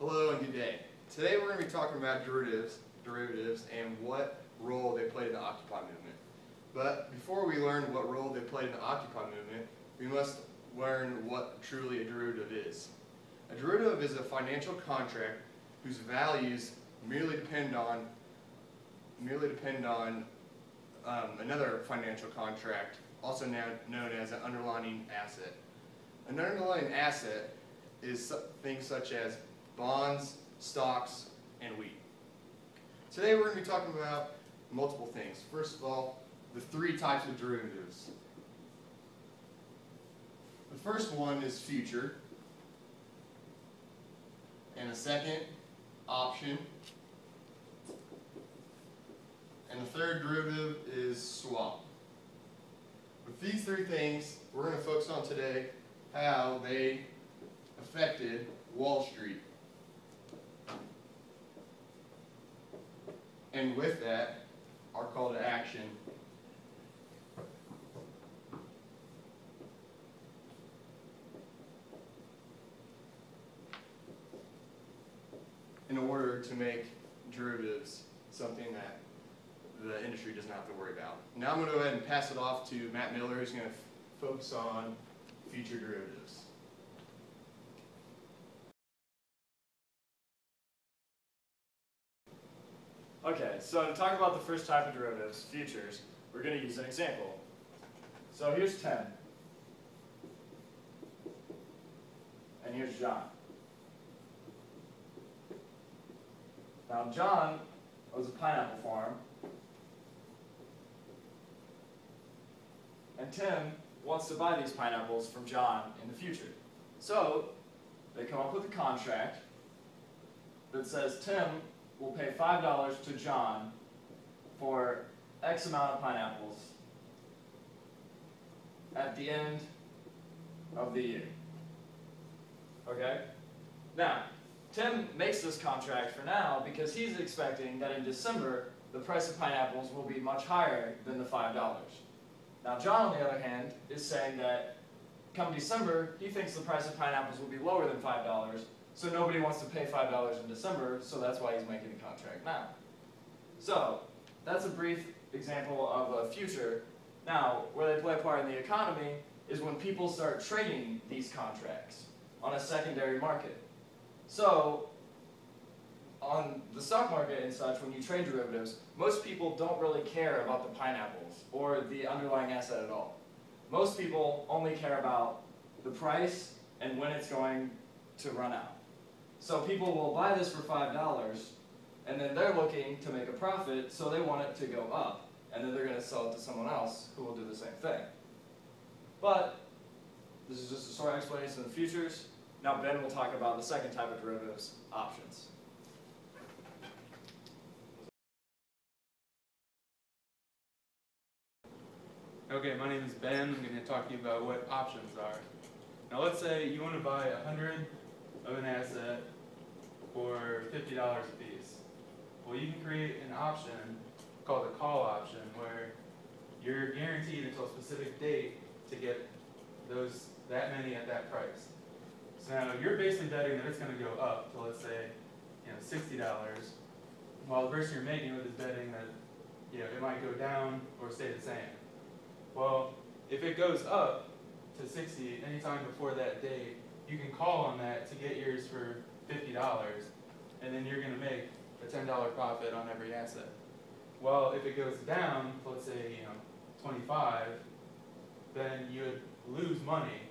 Hello and good day. Today we're going to be talking about derivatives and what role they played in the Occupy movement. But before we learn what role they played in the Occupy movement, we must learn what truly a derivative is. A derivative is a financial contract whose values merely depend on another financial contract, also known as an underlying asset. An underlying asset is things such as bonds, stocks, and wheat. Today we're going to be talking about multiple things. First of all, the three types of derivatives. The first one is future, and the second, option, and the third derivative is swap. With these three things, we're going to focus on today how they affected Wall Street. And with that, our call to action. In order to make derivatives something that the industry doesn't have to worry about. Now I'm going to go ahead and pass it off to Matt Miller, who's going to focus on future derivatives. Okay, so to talk about the first type of derivatives, futures, we're going to use an example. So here's 10. And here's John. Now John owns a pineapple farm. And Tim wants to buy these pineapples from John in the future. So they come up with a contract that says Tim will pay $5 to John for X amount of pineapples at the end of the year. Okay? Now, Tim makes this contract for now because he's expecting that in December the price of pineapples will be much higher than the $5. Now John, on the other hand, is saying that come December he thinks the price of pineapples will be lower than $5, so nobody wants to pay $5 in December, so that's why he's making the contract now. So that's a brief example of a future. Now, where they play a part in the economy is when people start trading these contracts on a secondary market. So on the stock market and such, when you trade derivatives, most people don't really care about the pineapples or the underlying asset at all. Most people only care about the price and when it's going to run out. So people will buy this for $5, and then they're looking to make a profit, so they want it to go up, and then they're going to sell it to someone else who will do the same thing. But this is just a short explanation of the futures. Now Ben will talk about the second type of derivatives, options. Okay, my name is Ben. I'm going to talk to you about what options are. Now let's say you want to buy 100 of an asset for $50 a piece. Well, you can create an option called a call option where you're guaranteed until a specific date to get that many at that price. So now you're basically betting that it's going to go up to, let's say, $60, while the person you're making with is betting that it might go down or stay the same. Well, if it goes up to 60 anytime before that date, you can call on that to get yours for $50, and then you're going to make a $10 profit on every asset. Well, if it goes down, let's say 25, then you would lose money.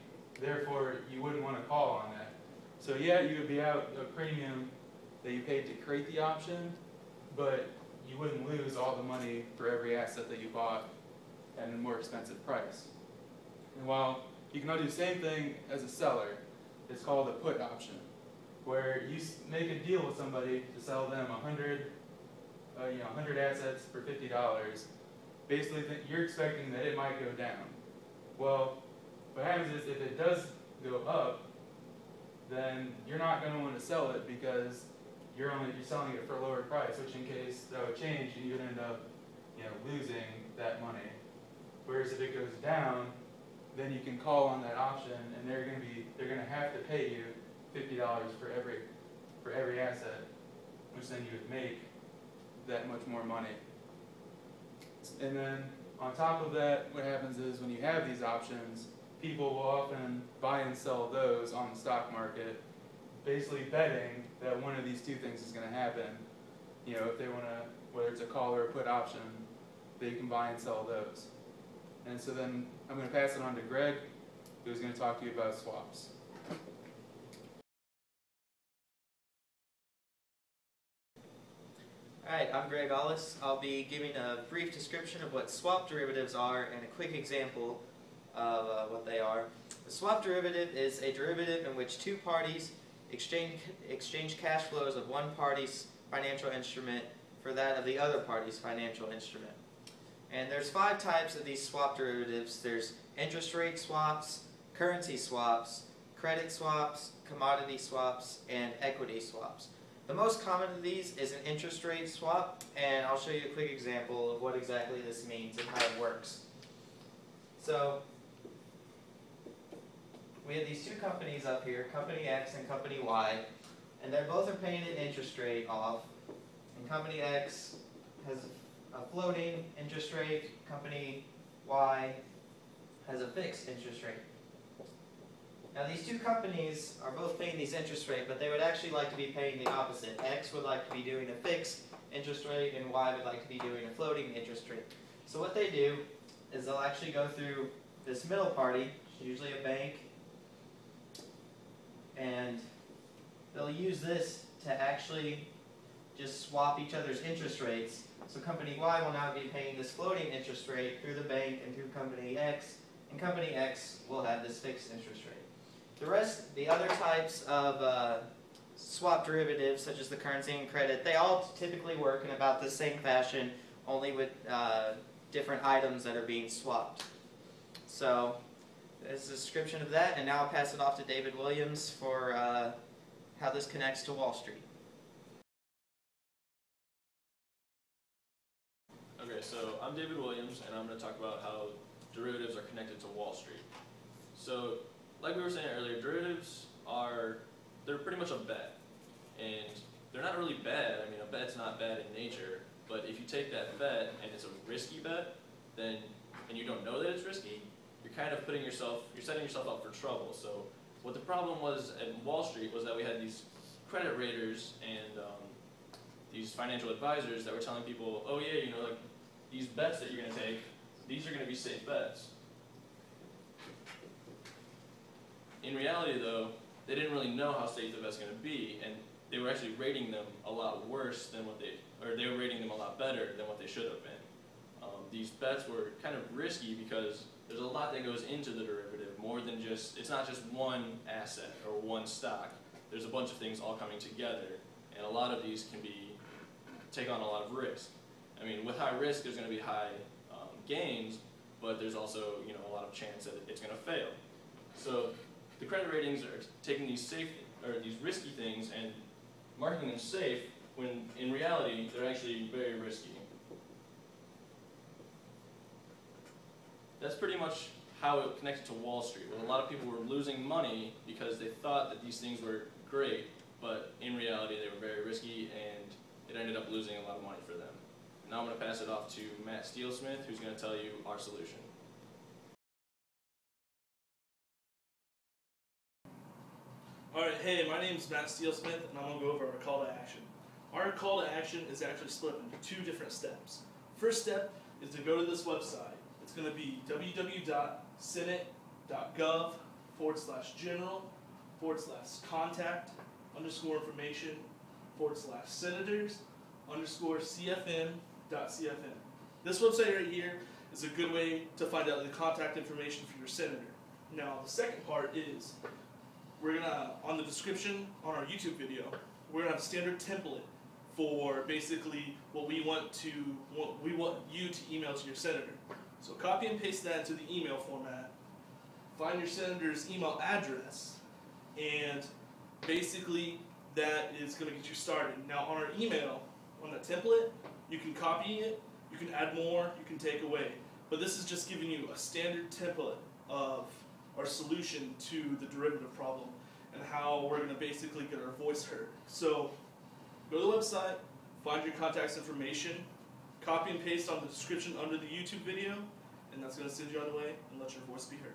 Therefore, you wouldn't want to call on that. So yeah, you would be out a premium that you paid to create the option, but you wouldn't lose all the money for every asset that you bought at a more expensive price. And while you can do the same thing as a seller, it's called a put option, where you make a deal with somebody to sell them 100 assets for $50. Basically, you're expecting that it might go down. Well, what happens is if it does go up, then you're not going to want to sell it because you're selling it for a lower price, which in case that would change, you would end up losing that money. Whereas if it goes down, then you can call on that option, and they're going to have to pay you $50 for every for every asset, which then you would make that much more money. And then on top of that, what happens is when you have these options, people will often buy and sell those on the stock market, basically betting that one of these two things is going to happen. You know, if they want to, whether it's a call or a put option, they can buy and sell those. And so then I'm going to pass it on to Greg, who's going to talk to you about swaps. Alright, I'm Greg Ollis. I'll be giving a brief description of what swap derivatives are and a quick example of what they are. A swap derivative is a derivative in which two parties exchange cash flows of one party's financial instrument for that of the other party's financial instrument. And there's 5 types of these swap derivatives. There's interest rate swaps, currency swaps, credit swaps, commodity swaps, and equity swaps. The most common of these is an interest rate swap, and I'll show you a quick example of what exactly this means and how it works. So, we have these two companies up here, Company X and Company Y, and they both are paying an interest rate off. And Company X has a floating interest rate, Company Y has a fixed interest rate. Now these two companies are both paying these interest rates, but they would actually like to be paying the opposite. X would like to be doing a fixed interest rate, and Y would like to be doing a floating interest rate. So what they do is they'll actually go through this middle party, usually a bank, and they'll use this to actually just swap each other's interest rates. So Company Y will now be paying this floating interest rate through the bank and through Company X, and Company X will have this fixed interest rate. The other types of swap derivatives, such as the currency and credit, they all typically work in about the same fashion, only with different items that are being swapped. So, this is a description of that, and now I'll pass it off to David Williams for how this connects to Wall Street. Okay, so I'm David Williams, and I'm going to talk about how derivatives are connected to Wall Street. So, like we were saying earlier, derivatives they're pretty much a bet. And they're not really bad. I mean, a bet's not bad in nature, but if you take that bet and it's a risky bet, and you don't know that it's risky, you're kind of setting yourself up for trouble. So what the problem was at Wall Street was that we had these credit raters and these financial advisors that were telling people, oh yeah, you know, like these bets that you're going to take, these are going to be safe bets. In reality, though, they didn't really know how safe the bet's going to be, and they were actually rating them a lot worse than they were rating them a lot better than what they should have been. These bets were kind of risky because there's a lot that goes into the derivative, more than it's not just one asset or one stock. There's a bunch of things all coming together, and a lot of these can take on a lot of risk. I mean, with high risk, there's going to be high gains, but there's also, you know, a lot of chance that it's going to fail. So the credit ratings are taking these risky things and marking them safe when in reality they're actually very risky. That's pretty much how it connected to Wall Street, where a lot of people were losing money because they thought that these things were great, but in reality they were very risky and it ended up losing a lot of money for them. Now I'm going to pass it off to Matt Steelsmith, who's going to tell you our solution. Alright, hey, my name is Matt Steelsmith, and I'm going to go over our call to action. Our call to action is actually split into 2 different steps. First step is to go to this website. It's going to be www.senate.gov/general/contact_senators_cfm.cfm. This website right here is a good way to find out the contact information for your senator. Now, the second part is we're gonna, on the description on our YouTube video, we're gonna have a standard template for basically what we want you to email to your senator. So copy and paste that into the email format, find your senator's email address, and basically that is gonna get you started. Now on our email, on the template, you can copy it, you can add more, you can take away. But this is just giving you a standard template of our solution to the derivative problem. and how we're going to basically get our voice heard. So go to the website, find your contact's information, copy and paste on the description under the YouTube video, and that's going to send you on the way and let your voice be heard.